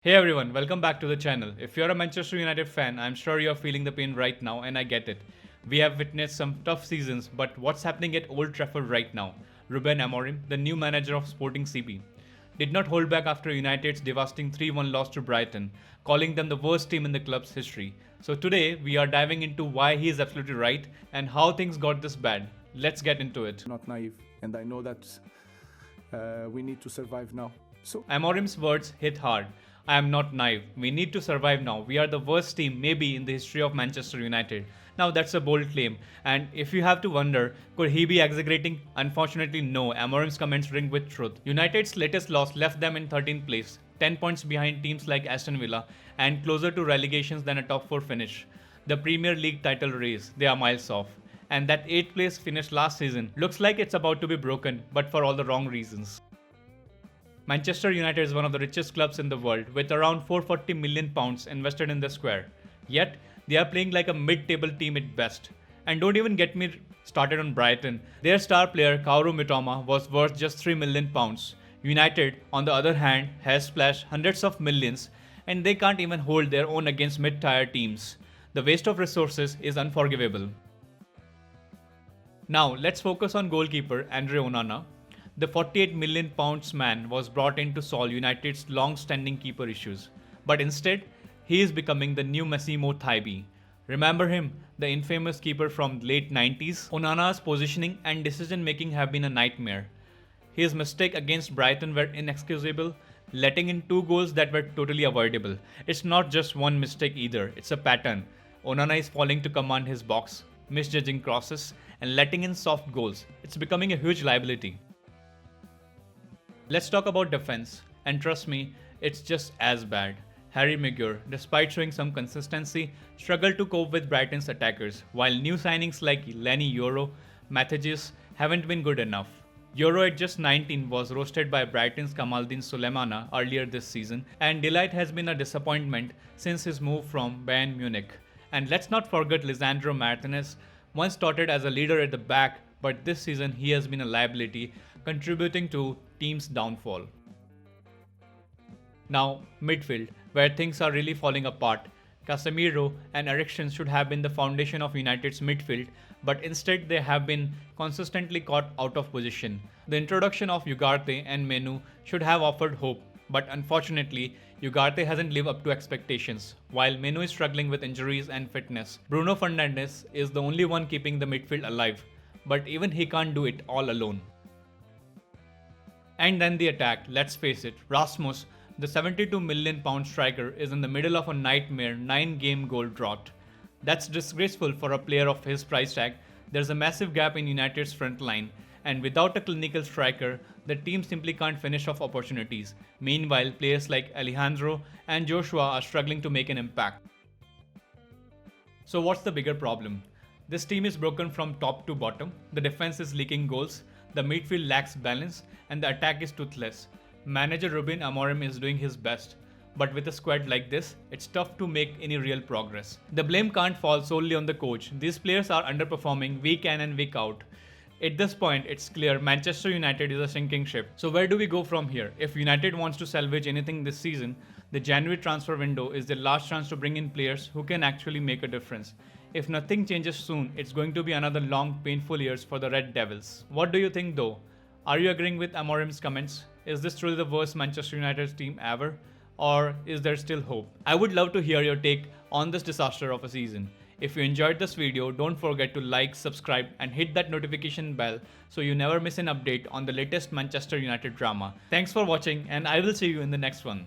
Hey everyone, welcome back to the channel. If you're a Manchester United fan, I'm sure you're feeling the pain right now and I get it. We have witnessed some tough seasons, but what's happening at Old Trafford right now? Ruben Amorim, the new manager of Sporting CP, did not hold back after United's devastating 3-1 loss to Brighton, calling them the worst team in the club's history. So today, we are diving into why he is absolutely right and how things got this bad. Let's get into it. Not naive, and I know that we need to survive now. So Amorim's words hit hard. I am not naive. We need to survive now. We are the worst team maybe in the history of Manchester United. Now that's a bold claim. And if you have to wonder, could he be exaggerating? Unfortunately no, Amorim's comments ring with truth. United's latest loss left them in 13th place, 10 points behind teams like Aston Villa and closer to relegations than a top 4 finish. The Premier League title race, they are miles off. And that 8th place finish last season looks like it's about to be broken, but for all the wrong reasons. Manchester United is one of the richest clubs in the world with around £440 million invested in the square. Yet, they are playing like a mid-table team at best. And don't even get me started on Brighton. Their star player Kaoru Mitoma was worth just £3 million. United, on the other hand, has splashed hundreds of millions and they can't even hold their own against mid-tier teams. The waste of resources is unforgivable. Now, let's focus on goalkeeper Andre Onana. The £48 million man was brought in to solve United's long-standing keeper issues, but instead, he is becoming the new Massimo Thaibi. Remember him, the infamous keeper from the late 90s? Onana's positioning and decision-making have been a nightmare. His mistake against Brighton were inexcusable, letting in 2 goals that were totally avoidable. It's not just one mistake either, it's a pattern. Onana is falling to command his box, misjudging crosses, and letting in soft goals. It's becoming a huge liability. Let's talk about defense, and trust me, it's just as bad. Harry Maguire, despite showing some consistency, struggled to cope with Brighton's attackers, while new signings like Lenny Yoro, Matthews haven't been good enough. Yoro at just 19 was roasted by Brighton's Kamaldeen Sulemana earlier this season, and Delight has been a disappointment since his move from Bayern Munich. And let's not forget Lisandro Martinez, once touted as a leader at the back, but this season he has been a liability, contributing to team's downfall. Now, midfield, where things are really falling apart. Casemiro and Eriksen should have been the foundation of United's midfield, but instead they have been consistently caught out of position. The introduction of Ugarte and Menu should have offered hope, but unfortunately, Ugarte hasn't lived up to expectations, while Menu is struggling with injuries and fitness. Bruno Fernandes is the only one keeping the midfield alive, but even he can't do it all alone. And then the attack, let's face it, Rasmus, the £72 million striker, is in the middle of a nightmare 9-game goal drought. That's disgraceful for a player of his price tag. There's a massive gap in United's front line, and without a clinical striker, the team simply can't finish off opportunities. Meanwhile, players like Alejandro and Joshua are struggling to make an impact. So what's the bigger problem? This team is broken from top to bottom, the defense is leaking goals, the midfield lacks balance, and the attack is toothless. Manager Ruben Amorim is doing his best, but with a squad like this, it's tough to make any real progress. The blame can't fall solely on the coach. These players are underperforming week in and week out. At this point, it's clear Manchester United is a sinking ship. So where do we go from here? If United wants to salvage anything this season, the January transfer window is their last chance to bring in players who can actually make a difference. If nothing changes soon, it's going to be another long, painful years for the Red Devils. What do you think though? Are you agreeing with Amorim's comments? Is this truly the worst Manchester United team ever? Or is there still hope? I would love to hear your take on this disaster of a season. If you enjoyed this video, don't forget to like, subscribe and hit that notification bell so you never miss an update on the latest Manchester United drama. Thanks for watching and I will see you in the next one.